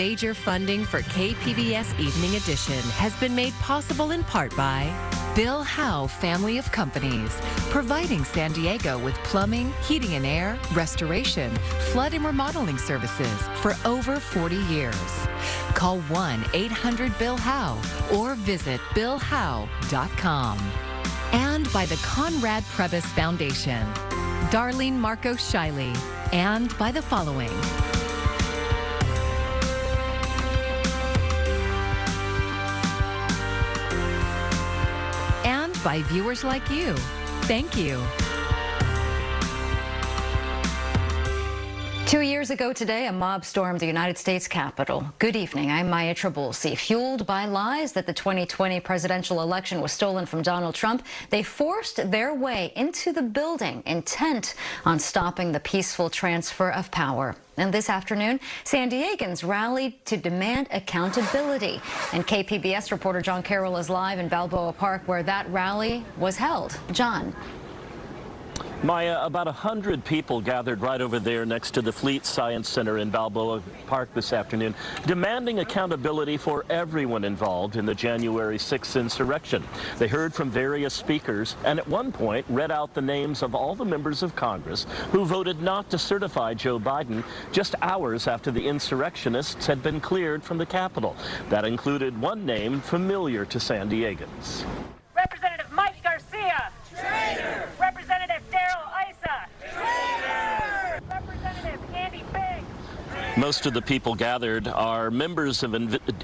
Major funding for KPBS Evening Edition has been made possible in part by Bill Howe Family of Companies, providing San Diego with plumbing, heating and air, restoration, flood and remodeling services for over 40 years. Call 1-800-BILL-HOWE or visit billhowe.com. And by the Conrad Prebys Foundation, Darlene Marco Shiley, and by the following. And by viewers like you. Thank you. 2 years ago today, a mob stormed the United States Capitol. Good evening, I'm Maya Trabulsi. Fueled by lies that the 2020 presidential election was stolen from Donald Trump, they forced their way into the building, intent on stopping the peaceful transfer of power. And this afternoon, San Diegans rallied to demand accountability. And KPBS reporter John Carroll is live in Balboa Park, where that rally was held. John. Maya, about 100 people gathered right over there next to the Fleet Science Center in Balboa Park this afternoon, demanding accountability for everyone involved in the January 6th insurrection. They heard from various speakers and at one point read out the names of all the members of Congress who voted not to certify Joe Biden just hours after the insurrectionists had been cleared from the Capitol. That included one name familiar to San Diegans. Representative Mike Garcia. Traitor. Representative Darrell Issa. Traitor. Representative Andy Biggs. Most of the people gathered are members of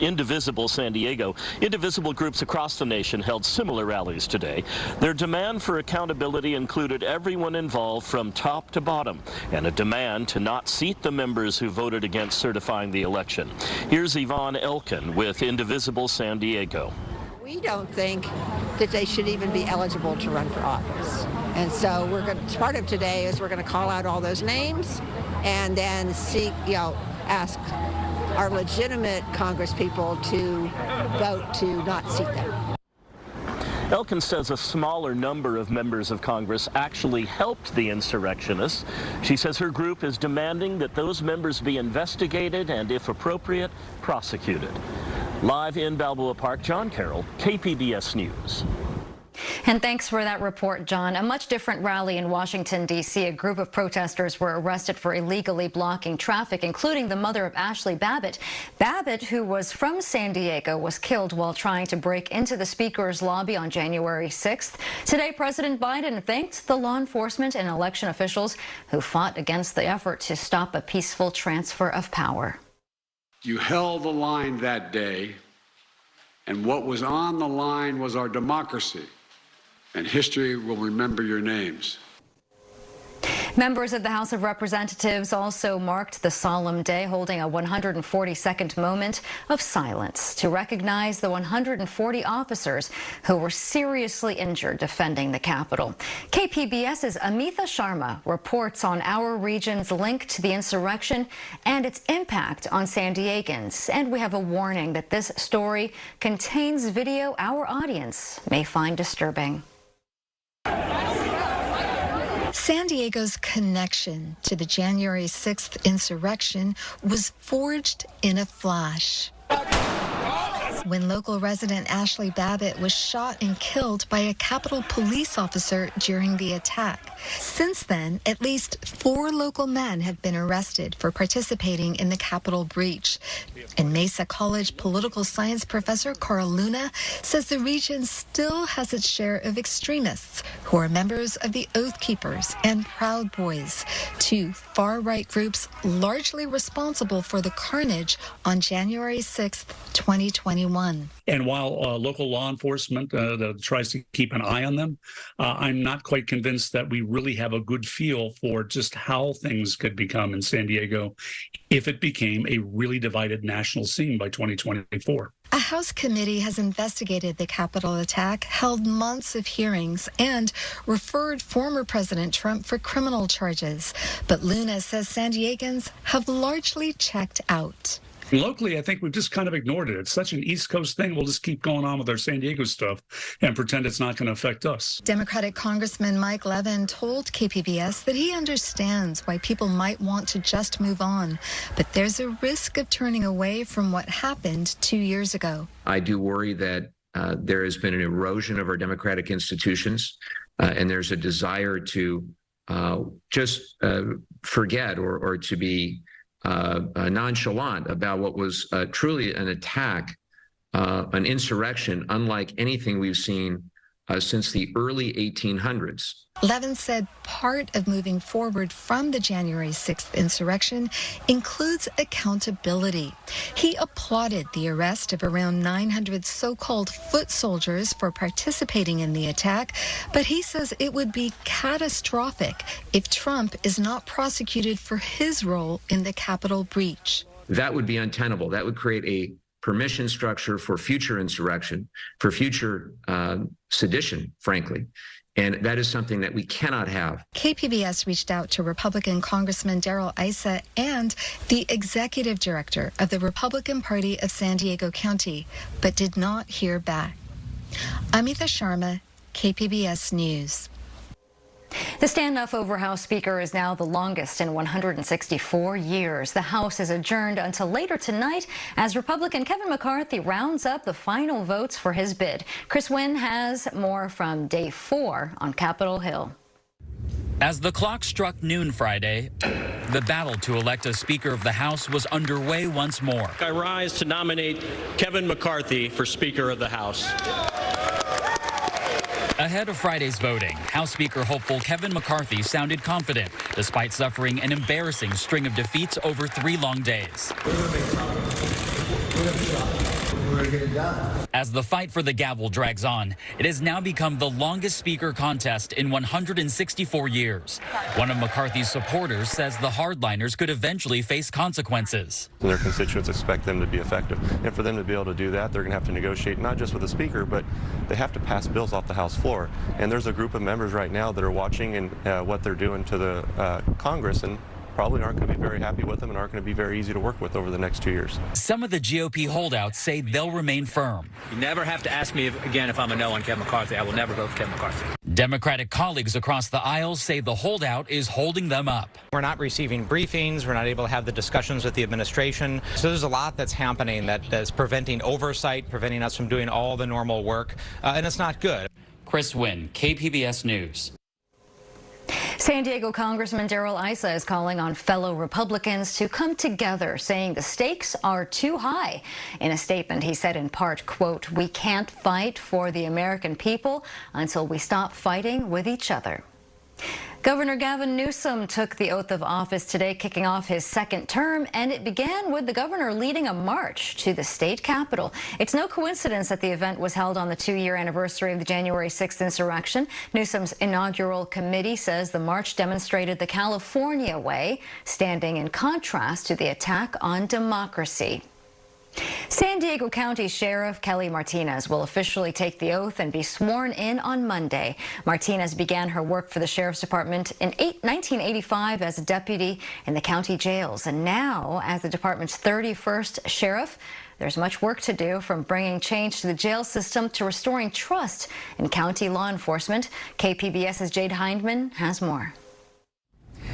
Indivisible San Diego. Indivisible groups across the nation held similar rallies today. Their demand for accountability included everyone involved from top to bottom, and a demand to not seat the members who voted against certifying the election. Here's Yvonne Elkin with Indivisible San Diego. We don't think that they should even be eligible to run for office. And so part of today is we're going to call out all those names and then ask our legitimate Congress people to vote to not seat them. Elkin says a smaller number of members of Congress actually helped the insurrectionists. She says her group is demanding that those members be investigated and, if appropriate, prosecuted. Live in Balboa Park, John Carroll, KPBS News. And thanks for that report, John. A much different rally in Washington, D.C. A group of protesters were arrested for illegally blocking traffic, including the mother of Ashley Babbitt. Babbitt, who was from San Diego, was killed while trying to break into the Speaker's lobby on January 6th. Today, President Biden thanked the law enforcement and election officials who fought against the effort to stop a peaceful transfer of power. You held the line that day, and what was on the line was our democracy. And history will remember your names. Members of the House of Representatives also marked the solemn day, holding a 142nd moment of silence to recognize the 140 officers who were seriously injured defending the Capitol. KPBS's Amitha Sharma reports on our region's link to the insurrection and its impact on San Diegans. And we have a warning that this story contains video our audience may find disturbing. San Diego's connection to the January 6th insurrection was forged in a flash. When local resident Ashley Babbitt was shot and killed by a Capitol police officer during the attack. Since then, at least 4 local men have been arrested for participating in the Capitol breach. And Mesa College political science professor Carl Luna says the region still has its share of extremists who are members of the Oath Keepers and Proud Boys, 2 far-right groups largely responsible for the carnage on January 6th, 2021. And while local law enforcement tries to keep an eye on them, I'm not quite convinced that we really have a good feel for just how things could become in San Diego if it became a really divided national scene by 2024. A House committee has investigated the Capitol attack, held months of hearings, and referred former President Trump for criminal charges. But Luna says San Diegans have largely checked out. Locally, I think we've just kind of ignored it. It's such an East Coast thing. We'll just keep going on with our San Diego stuff and pretend it's not going to affect us. Democratic Congressman Mike Levin told KPBS that he understands why people might want to just move on, but there's a risk of turning away from what happened 2 years ago. I do worry that there has been an erosion of our democratic institutions, and there's a desire to just forget or to be nonchalant about what was truly an attack, an insurrection unlike anything we've seen since the early 1800s. Levin said part of moving forward from the January 6th insurrection includes accountability. He applauded the arrest of around 900 so-called foot soldiers for participating in the attack, but he says it would be catastrophic if Trump is not prosecuted for his role in the Capitol breach. That would be untenable. That would create a permission structure for future insurrection, for future sedition, frankly. And that is something that we cannot have. KPBS reached out to Republican Congressman Darrell Issa and the executive director of the Republican Party of San Diego County, but did not hear back. Amita Sharma, KPBS News. The standoff over House Speaker is now the longest in 164 years. The House is adjourned until later tonight as Republican Kevin McCarthy rounds up the final votes for his bid. Chris Wynn has more from Day 4 on Capitol Hill. As the clock struck noon Friday, the battle to elect a Speaker of the House was underway once more. I rise to nominate Kevin McCarthy for Speaker of the House. Ahead of Friday's voting, House Speaker hopeful Kevin McCarthy sounded confident, despite suffering an embarrassing string of defeats over 3 long days. As the fight for the gavel drags on, it has now become the longest Speaker contest in 164 years. One of McCarthy's supporters says the hardliners could eventually face consequences. Their constituents expect them to be effective. And for them to be able to do that, they're going to have to negotiate not just with the Speaker, but they have to pass bills off the House floor. And there's a group of members right now that are watching and what they're doing to the Congress and probably aren't going to be very happy with them and aren't going to be very easy to work with over the next 2 years. Some of the GOP holdouts say they'll remain firm. You never have to ask me again if I'm a no on Kevin McCarthy. I will never vote for Kevin McCarthy. Democratic colleagues across the aisle say the holdout is holding them up. We're not receiving briefings. We're not able to have the discussions with the administration. So there's a lot that's happening that's preventing oversight, preventing us from doing all the normal work, and it's not good. Chris Wynn, KPBS News. San Diego Congressman Darrell Issa is calling on fellow Republicans to come together, saying the stakes are too high. In a statement, he said in part, quote, "We can't fight for the American people until we stop fighting with each other." Governor Gavin Newsom took the oath of office today, kicking off his second term, and it began with the governor leading a march to the state capitol. It's no coincidence that the event was held on the 2-year anniversary of the January 6th insurrection. Newsom's inaugural committee says the march demonstrated the California way, standing in contrast to the attack on democracy. San Diego County Sheriff Kelly Martinez will officially take the oath and be sworn in on Monday. Martinez began her work for the Sheriff's Department in 1985 as a deputy in the county jails, and now as the department's 31st sheriff. There's much work to do, from bringing change to the jail system to restoring trust in county law enforcement. KPBS's Jade Hindman has more.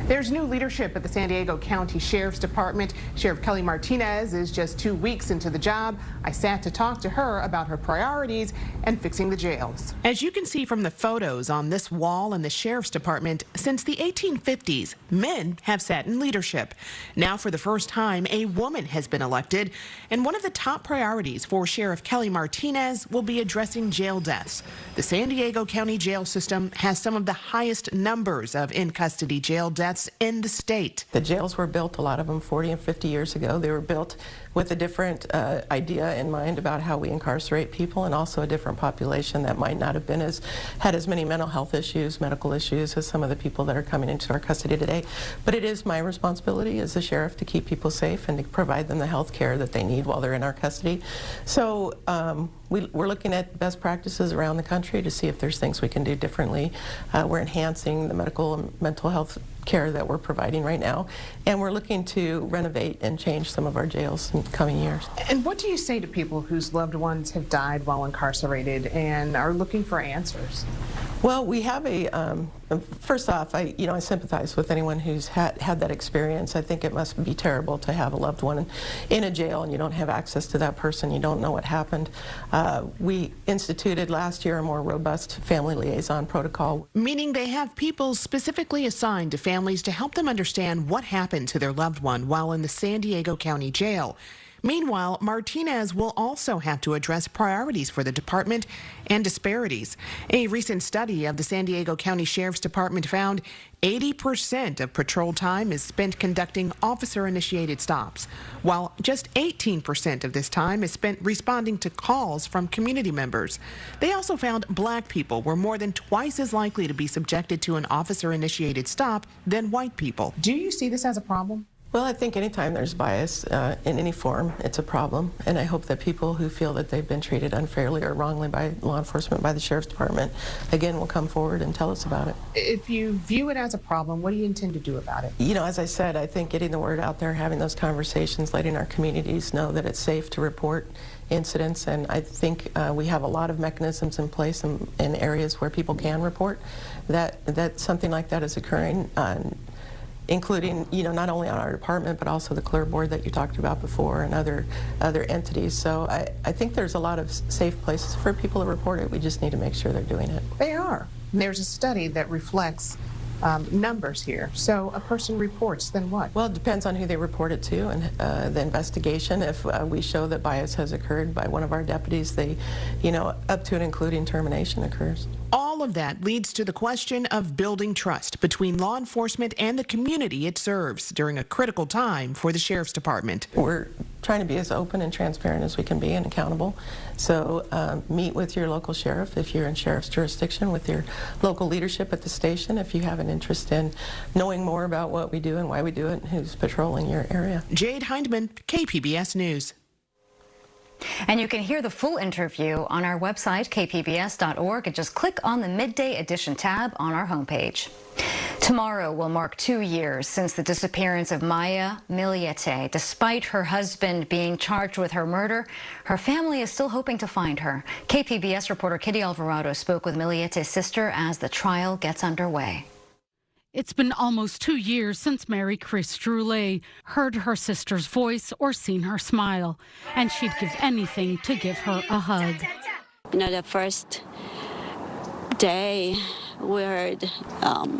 There's new leadership at the San Diego County Sheriff's Department. Sheriff Kelly Martinez is just 2 weeks into the job. I sat to talk to her about her priorities and fixing the jails. As you can see from the photos on this wall in the Sheriff's Department, since the 1850s, men have sat in leadership. Now, for the first time, a woman has been elected, and one of the top priorities for Sheriff Kelly Martinez will be addressing jail deaths. The San Diego County jail system has some of the highest numbers of in-custody jail deaths in the state. The jails were built, a lot of them 40 and 50 years ago. They were built with a different idea in mind about how we incarcerate people, and also a different population that might not have been had as many mental health issues, medical issues as some of the people that are coming into our custody today. But it is my responsibility as a sheriff to keep people safe and to provide them the health care that they need while they're in our custody. So we're looking at best practices around the country to see if there's things we can do differently. We're enhancing the medical and mental health care that we're providing right now. And we're looking to renovate and change some of our jails in coming years. And what do you say to people whose loved ones have died while incarcerated and are looking for answers? Well, we have first off, I sympathize with anyone who's had that experience. I think it must be terrible to have a loved one in a jail and you don't have access to that person. You don't know what happened. We instituted last year a more robust family liaison protocol. Meaning they have people specifically assigned to families to help them understand what happened to their loved one while in the San Diego County Jail. Meanwhile, Martinez will also have to address priorities for the department and disparities. A recent study of the San Diego County Sheriff's Department found 80% of patrol time is spent conducting officer-initiated stops, while just 18% of this time is spent responding to calls from community members. They also found black people were more than twice as likely to be subjected to an officer-initiated stop than white people. Do you see this as a problem? Well, I think anytime there's bias in any form, it's a problem. And I hope that people who feel that they've been treated unfairly or wrongly by law enforcement, by the Sheriff's Department, again, will come forward and tell us about it. If you view it as a problem, what do you intend to do about it? You know, as I said, I think getting the word out there, having those conversations, letting our communities know that it's safe to report incidents, and I think we have a lot of mechanisms in place in areas where people can report that something like that is occurring. Including, not only on our department, but also the clear board that you talked about before and other entities. So I think there's a lot of safe places for people to report it. We just need to make sure they're doing it. They are. There's a study that reflects numbers here. So a person reports, then what? Well, it depends on who they report it to and the investigation. If we show that bias has occurred by one of our deputies, they, up to and including termination occurs. All of that leads to the question of building trust between law enforcement and the community it serves during a critical time for the Sheriff's Department. We're trying to be as open and transparent as we can be and accountable. So meet with your local sheriff if you're in sheriff's jurisdiction, with your local leadership at the station if you have an interest in knowing more about what we do and why we do it and who's patrolling your area. Jade Hindman, KPBS News. And you can hear the full interview on our website, kpbs.org, and just click on the Midday Edition tab on our homepage. Tomorrow will mark 2 years since the disappearance of Maya Millete. Despite her husband being charged with her murder, her family is still hoping to find her. KPBS reporter Kitty Alvarado spoke with Millete's sister as the trial gets underway. It's been almost 2 years since Mary Chris Droulet heard her sister's voice or seen her smile, and she'd give anything to give her a hug. The first day we heard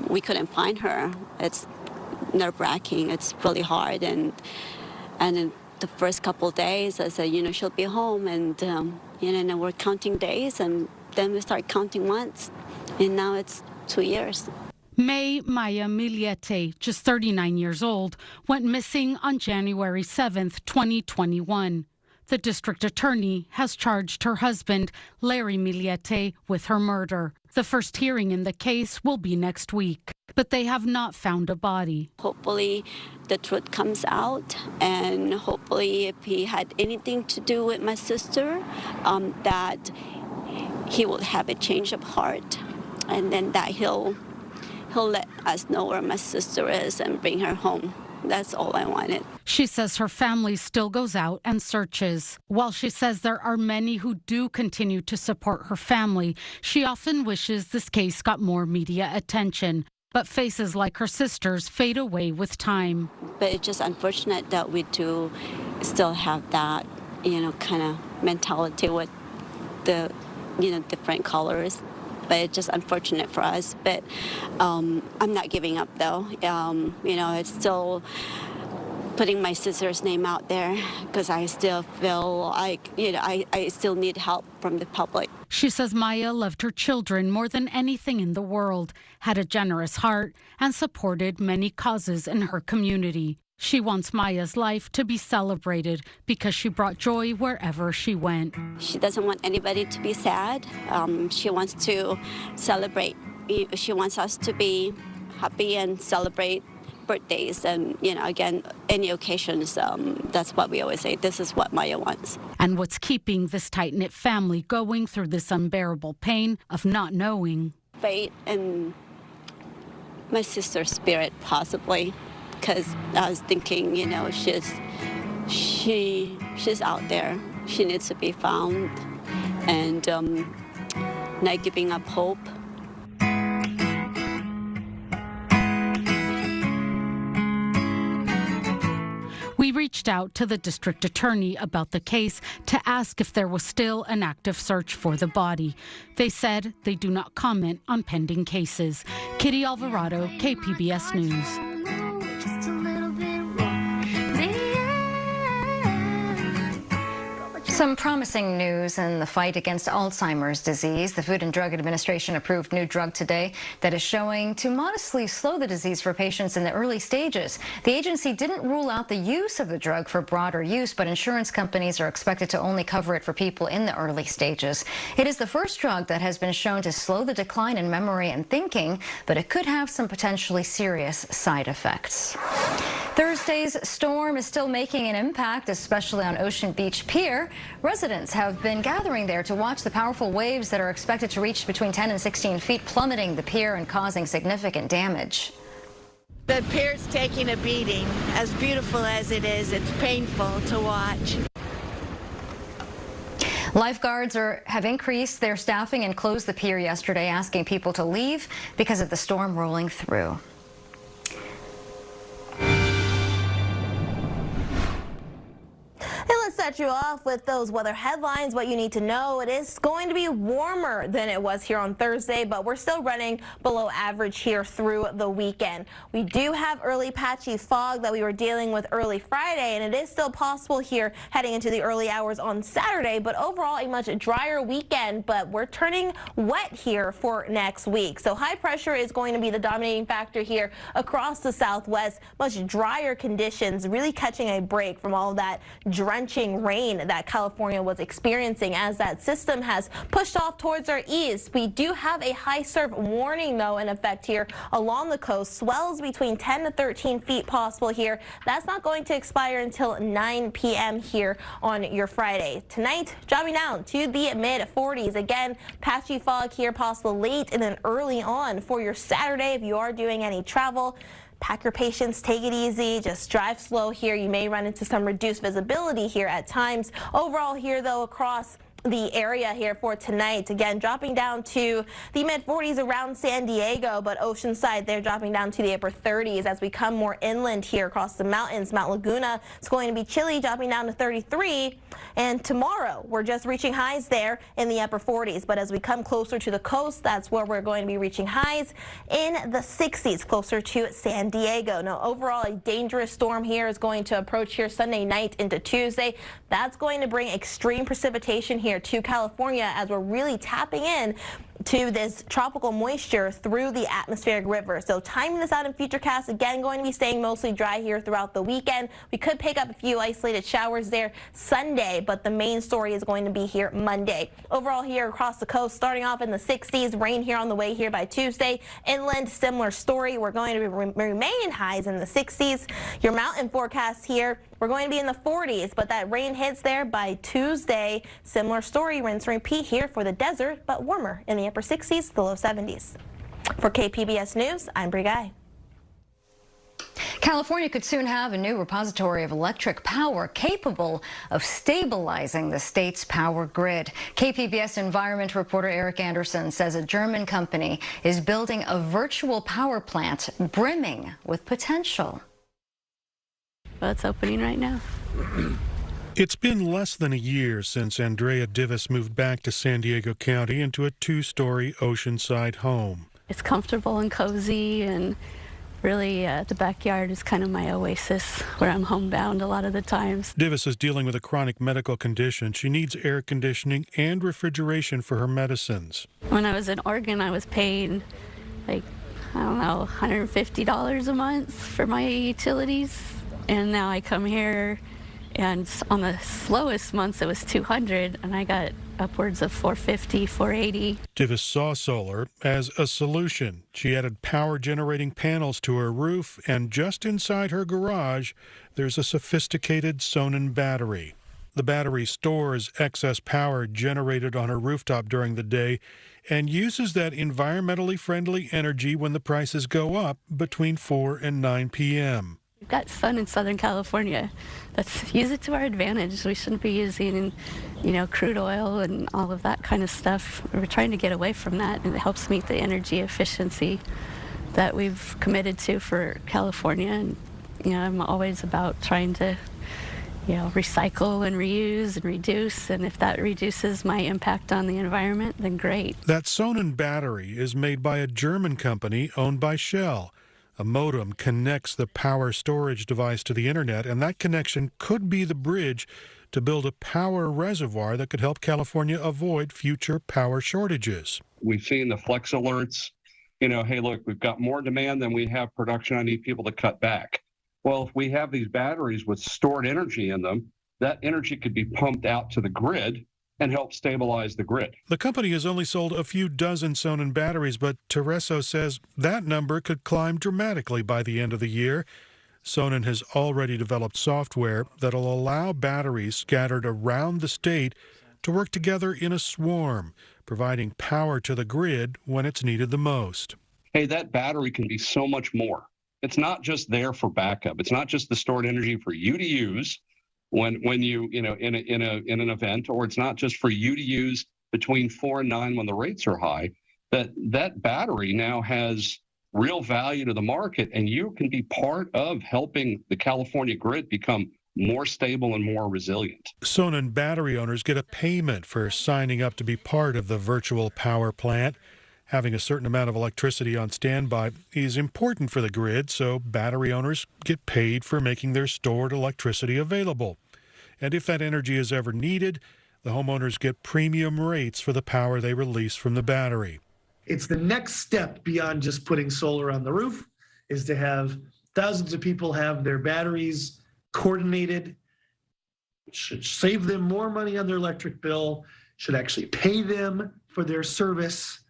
we couldn't find her. It's nerve-wracking. It's really hard, and in the first couple of days, I said, she'll be home, and and we're counting days, and then we start counting months, and now it's 2 years. Maya Millete, just 39 years old, went missing on January 7th, 2021. The district attorney has charged her husband, Larry Millete, with her murder. The first hearing in the case will be next week, but they have not found a body. Hopefully the truth comes out, and hopefully if he had anything to do with my sister, that he will have a change of heart, and then that he'll let us know where my sister is and bring her home. That's all I wanted. She says her family still goes out and searches. While she says there are many who do continue to support her family, she often wishes this case got more media attention. But faces like her sister's fade away with time. But it's just unfortunate that we do still have that, kind of mentality with the, different colors. But it's just unfortunate for us. But I'm not giving up, though. It's still putting my sister's name out there because I still feel like, I still need help from the public. She says Maya loved her children more than anything in the world, had a generous heart, and supported many causes in her community. She wants Maya's life to be celebrated because she brought joy wherever she went. She doesn't want anybody to be sad. She wants to celebrate. She wants us to be happy and celebrate birthdays and, again, any occasions. That's what we always say. This is what Maya wants. And what's keeping this tight-knit family going through this unbearable pain of not knowing. Fate and my sister's spirit, possibly, because I was thinking, you know, she's out there. She needs to be found, and not giving up hope. We reached out to the district attorney about the case to ask if there was still an active search for the body. They said they do not comment on pending cases. Kitty Alvarado, KPBS News. Some promising news in the fight against Alzheimer's disease. The Food and Drug Administration approved new drug today that is showing to modestly slow the disease for patients in the early stages. The agency didn't rule out the use of the drug for broader use, but insurance companies are expected to only cover it for people in the early stages. It is the first drug that has been shown to slow the decline in memory and thinking, but it could have some potentially serious side effects. Thursday's storm is still making an impact, especially on Ocean Beach Pier. Residents have been gathering there to watch the powerful waves that are expected to reach between 10 and 16 feet, plummeting the pier and causing significant damage. The pier's taking a beating. As beautiful as it is, it's painful to watch. Lifeguards have increased their staffing and closed the pier yesterday, asking people to leave because of the storm rolling through. And let's start you off with those weather headlines. What you need to know, it is going to be warmer than it was here on Thursday, but we're still running below average here through the weekend. We do have early patchy fog that we were dealing with early Friday, and it is still possible here heading into the early hours on Saturday, but overall a much drier weekend, but we're turning wet here for next week. So high pressure is going to be the dominating factor here across the southwest. Much drier conditions, really catching a break from all of that drenching rain that California was experiencing as that system has pushed off towards our east. We do have a high surf warning, though, in effect here along the coast. Swells between 10 to 13 feet possible here. That's not going to expire until 9 p.m. here on your Friday. Tonight, dropping down to the mid-40s. Again, patchy fog here possible late and then early on for your Saturday if you are doing any travel. Pack your patience, take it easy, just drive slow here. You may run into some reduced visibility here at times. Overall here, though, across the area here for tonight, again dropping down to the mid-40s around San Diego, but Oceanside they're dropping down to the upper 30s as we come more inland here across the mountains. Mount Laguna, it's going to be chilly, dropping down to 33, and tomorrow we're just reaching highs there in the upper 40s, but as we come closer to the coast, that's where we're going to be reaching highs in the 60s closer to San Diego. Now overall a dangerous storm here is going to approach here Sunday night into Tuesday. That's going to bring extreme precipitation here to California as we're really tapping in to this tropical moisture through the atmospheric river. So timing this out in futurecasts, again going to be staying mostly dry here throughout the weekend. We could pick up a few isolated showers there Sunday, but the main story is going to be here Monday. Overall here across the coast, starting off in the 60s, rain here on the way here by Tuesday. Inland, similar story. We're going to remain highs in the 60s. Your mountain forecast here, we're going to be in the 40s, but that rain hits there by Tuesday. Similar story, rinse and repeat here for the desert, but warmer in the upper 60s, the low 70s. For KPBS News, I'm Bri Guy. California could soon have a new repository of electric power capable of stabilizing the state's power grid. KPBS environment reporter Eric Anderson says a German company is building a virtual power plant brimming with potential. Well, it's opening right now. It's been less than a year since Andrea Divis moved back to San Diego County into a two-story oceanside home. It's comfortable and cozy, and really the backyard is kind of my oasis where I'm homebound a lot of the times. Divis is dealing with a chronic medical condition. She needs air conditioning and refrigeration for her medicines. When I was in Oregon, I was paid like, I don't know, $150 a month for my utilities. And now I come here, and on the slowest months it was $200, and I got upwards of $450, $480. Divis saw solar as a solution. She added power-generating panels to her roof, and just inside her garage, there's a sophisticated Sonnen battery. The battery stores excess power generated on her rooftop during the day and uses that environmentally friendly energy when the prices go up between 4 and 9 p.m. We've got sun in Southern California. Let's use it to our advantage. We shouldn't be using, crude oil and all of that kind of stuff. We're trying to get away from that, and it helps meet the energy efficiency that we've committed to for California. And, I'm always about trying to, recycle and reuse and reduce. And if that reduces my impact on the environment, then great. That Sonnen battery is made by a German company owned by Shell. A modem connects the power storage device to the internet, and that connection could be the bridge to build a power reservoir that could help California avoid future power shortages. We've seen the flex alerts, hey, look, we've got more demand than we have production. I need people to cut back. Well, if we have these batteries with stored energy in them, that energy could be pumped out to the grid and help stabilize the grid. The company has only sold a few dozen Sonnen batteries, but Tereso says that number could climb dramatically by the end of the year. Sonnen has already developed software that'll allow batteries scattered around the state to work together in a swarm, providing power to the grid when it's needed the most. Hey, that battery can be so much more. It's not just there for backup. It's not just the stored energy for you to use when you in an event, or it's not just for you to use between 4 and 9 when the rates are high. That battery now has real value to the market, and you can be part of helping the California grid become more stable and more resilient. Sonnen battery owners get a payment for signing up to be part of the virtual power plant. Having a certain amount of electricity on standby is important for the grid, so battery owners get paid for making their stored electricity available. And if that energy is ever needed, the homeowners get premium rates for the power they release from the battery. It's the next step beyond just putting solar on the roof, is to have thousands of people have their batteries coordinated. It should save them more money on their electric bill, should actually pay them for their service,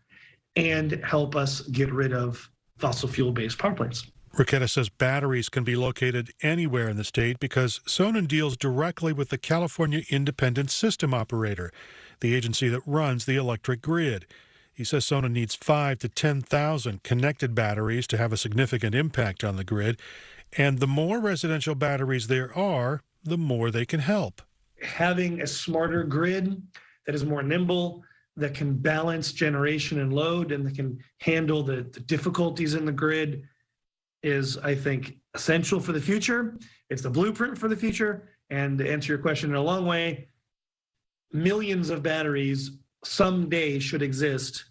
and help us get rid of fossil fuel-based power plants. Riquetta says batteries can be located anywhere in the state because Sonnen deals directly with the California Independent System Operator, the agency that runs the electric grid. He says Sonnen needs 5,000 to 10,000 connected batteries to have a significant impact on the grid, and the more residential batteries there are, the more they can help. Having a smarter grid that is more nimble, that can balance generation and load, and that can handle the difficulties in the grid is, I think, essential for the future. It's the blueprint for the future. And to answer your question in a long way, millions of batteries someday should exist.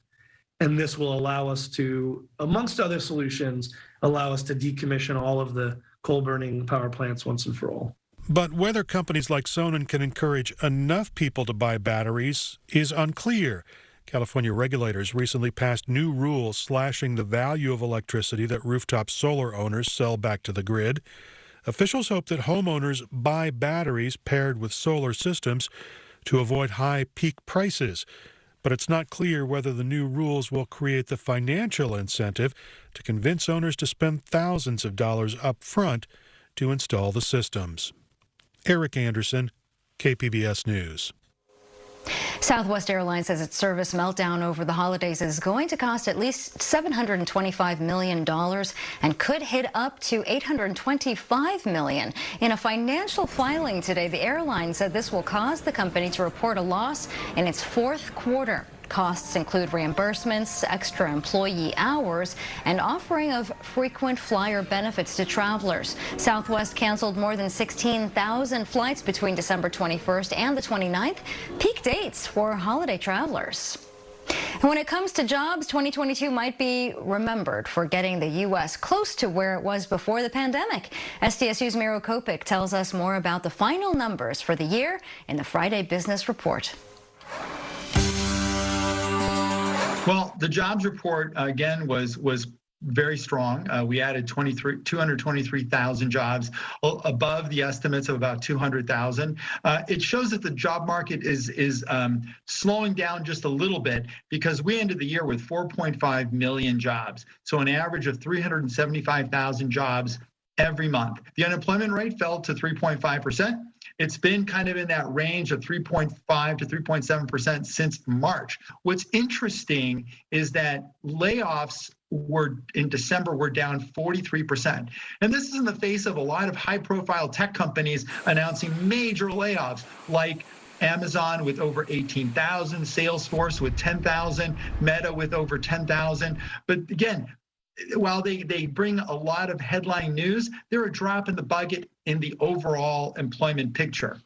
And this will allow us to, amongst other solutions, allow us to decommission all of the coal-burning power plants once and for all. But whether companies like Sonnen can encourage enough people to buy batteries is unclear. California regulators recently passed new rules slashing the value of electricity that rooftop solar owners sell back to the grid. Officials hope that homeowners buy batteries paired with solar systems to avoid high peak prices. But it's not clear whether the new rules will create the financial incentive to convince owners to spend thousands of dollars up front to install the systems. Eric Anderson, KPBS News. Southwest Airlines says its service meltdown over the holidays is going to cost at least $725 million and could hit up to $825 million. In a financial filing today, the airline said this will cause the company to report a loss in its fourth quarter. Costs include reimbursements, extra employee hours, and offering of frequent flyer benefits to travelers. Southwest canceled more than 16,000 flights between December 21st and the 29th, peak dates for holiday travelers. And when it comes to jobs, 2022 might be remembered for getting the U.S. close to where it was before the pandemic. SDSU's Miro Kopik tells us more about the final numbers for the year in the Friday Business Report. Well, the jobs report, again, was very strong. We added 223,000 jobs, above the estimates of about 200,000. It shows that the job market is slowing down just a little bit because we ended the year with 4.5 million jobs. So an average of 375,000 jobs every month. The unemployment rate fell to 3.5%. It's been kind of in that range of 3.5 to 3.7% since March. What's interesting is that layoffs in December were down 43%. And this is in the face of a lot of high-profile tech companies announcing major layoffs, like Amazon with over 18,000, Salesforce with 10,000, Meta with over 10,000. But again, while they bring a lot of headline news, they're a drop in the bucket in the overall employment picture.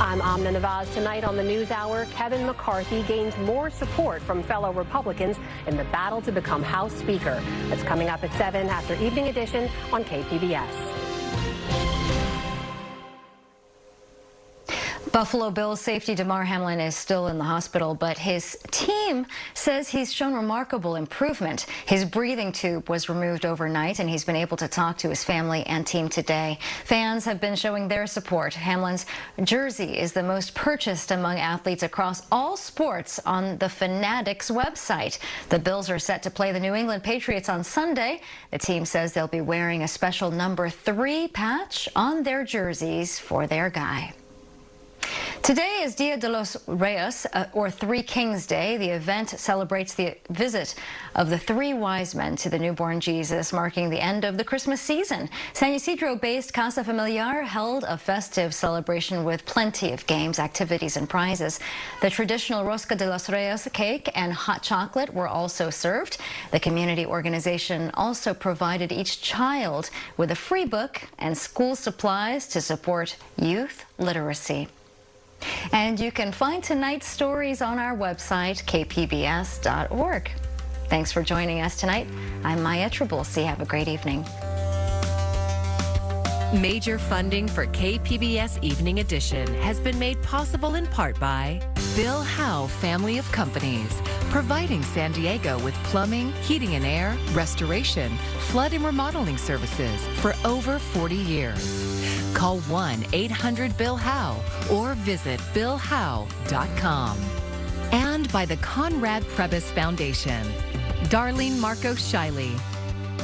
I'm Amna Nawaz. Tonight on the NewsHour, Kevin McCarthy gains more support from fellow Republicans in the battle to become House Speaker. That's coming up at 7 after Evening Edition on KPBS. Buffalo Bills safety Damar Hamlin is still in the hospital, but his team says he's shown remarkable improvement. His breathing tube was removed overnight, and he's been able to talk to his family and team today. Fans have been showing their support. Hamlin's jersey is the most purchased among athletes across all sports on the Fanatics website. The Bills are set to play the New England Patriots on Sunday. The team says they'll be wearing a special number 3 patch on their jerseys for their guy. Today is Dia de los Reyes, or Three Kings Day. The event celebrates the visit of the 3 wise men to the newborn Jesus, marking the end of the Christmas season. San Ysidro-based Casa Familiar held a festive celebration with plenty of games, activities, and prizes. The traditional Rosca de los Reyes cake and hot chocolate were also served. The community organization also provided each child with a free book and school supplies to support youth literacy. And you can find tonight's stories on our website, kpbs.org. Thanks for joining us tonight. I'm Maya Trabulsi. Have a great evening. Major funding for KPBS Evening Edition has been made possible in part by Bill Howe Family of Companies, providing San Diego with plumbing, heating and air, restoration, flood and remodeling services for over 40 years. Call 1-800-BILL-HOWE or visit billhowe.com. And by the Conrad Prebys Foundation, Darlene Marcos Shiley.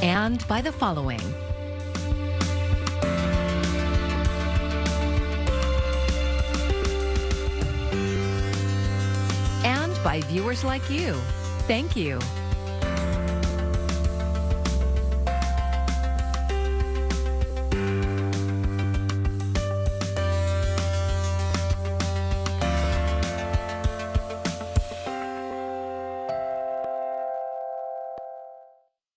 And by the following: and by viewers like you. Thank you.